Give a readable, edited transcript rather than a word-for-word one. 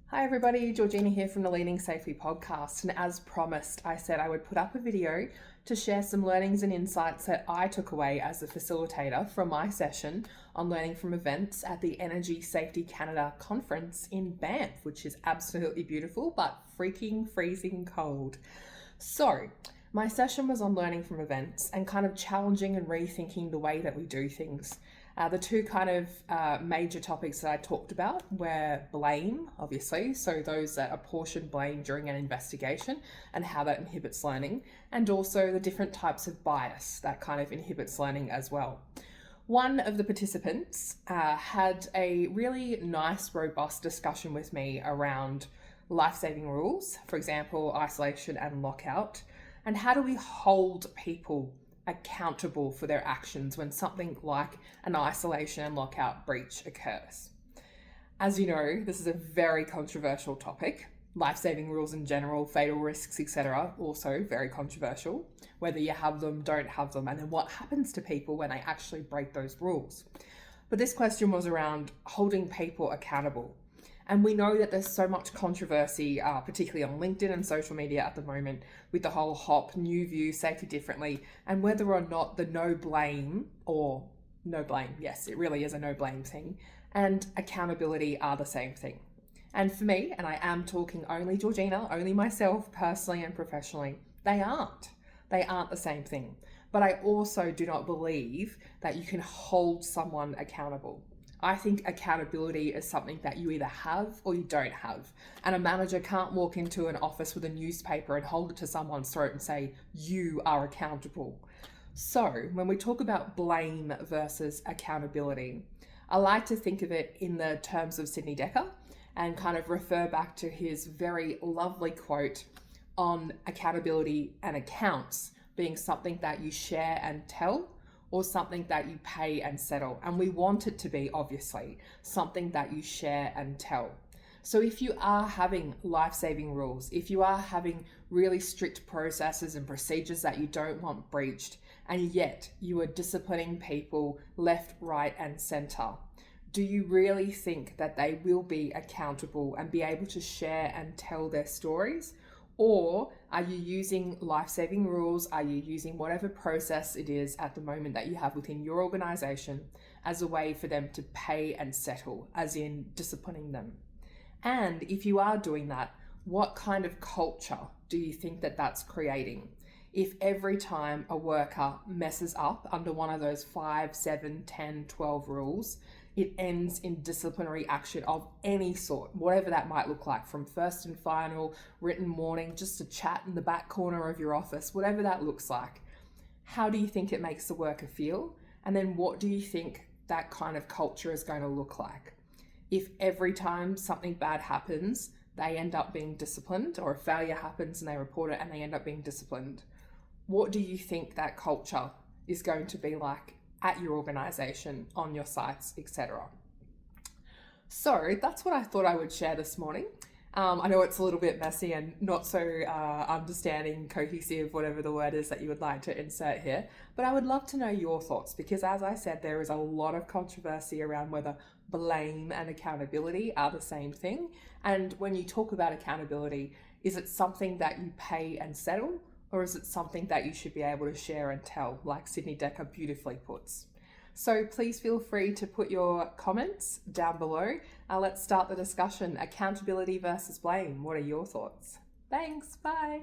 Hi everybody, Georgina here from the Leading Safely podcast, and as promised, I said I would put up a video to share some learnings and insights that I took away as a facilitator from my session on learning from events at the Energy Safety Canada conference in Banff, which is absolutely beautiful but freaking freezing cold. So, my session was on learning from events and kind of challenging and rethinking the way that we do things. The two kind of major topics that I talked about were blame, obviously, so those that apportion blame during an investigation and how that inhibits learning, and also the different types of bias that kind of inhibits learning as well. One of the participants had a really nice, robust discussion with me around life-saving rules, for example, isolation and lockout, and how do we hold people accountable for their actions when something like an isolation and lockout breach occurs. As you know, this is a very controversial topic. Life-saving rules in general, fatal risks, etc., also very controversial. Whether you have them, don't have them, and then what happens to people when they actually break those rules. But this question was around holding people accountable. And we know that there's so much controversy, particularly on LinkedIn and social media at the moment, with the whole HOP, new view, safety differently, and whether or not the no blame, yes, it really is a no blame thing, and accountability are the same thing. And for me, and I am talking only Georgina, only myself, personally and professionally, they aren't. They aren't the same thing. But I also do not believe that you can hold someone accountable. I think accountability is something that you either have or you don't have. And a manager can't walk into an office with a newspaper and hold it to someone's throat and say, you are accountable. So when we talk about blame versus accountability, I like to think of it in the terms of Sidney Dekker and kind of refer back to his very lovely quote on accountability and accounts being something that you share and tell, or something that you pay and settle. And we want it to be, obviously, something that you share and tell. So if you are having life-saving rules, if you are having really strict processes and procedures that you don't want breached, and yet you are disciplining people left, right, and center, do you really think that they will be accountable and be able to share and tell their stories? Or are you using life-saving rules? Are you using whatever process it is at the moment that you have within your organization as a way for them to pay and settle, as in disciplining them? And if you are doing that, what kind of culture do you think that that's creating? If every time a worker messes up under one of those 5, 7, 10, 12 rules, it ends in disciplinary action of any sort, whatever that might look like, from first and final, written warning, just a chat in the back corner of your office, whatever that looks like. How do you think it makes the worker feel? And then what do you think that kind of culture is going to look like? If every time something bad happens, they end up being disciplined, or a failure happens and they report it and they end up being disciplined, what do you think that culture is going to be like at your organization, on your sites, etc.? So that's what I thought I would share this morning. I know it's a little bit messy and not so understanding, cohesive, whatever the word is that you would like to insert here, but I would love to know your thoughts, because as I said, there is a lot of controversy around whether blame and accountability are the same thing. And when you talk about accountability, is it something that you pay and settle? Or is it something that you should be able to share and tell, like Sidney Dekker beautifully puts? So please feel free to put your comments down below. Let's start the discussion. Accountability versus blame. What are your thoughts? Thanks. Bye.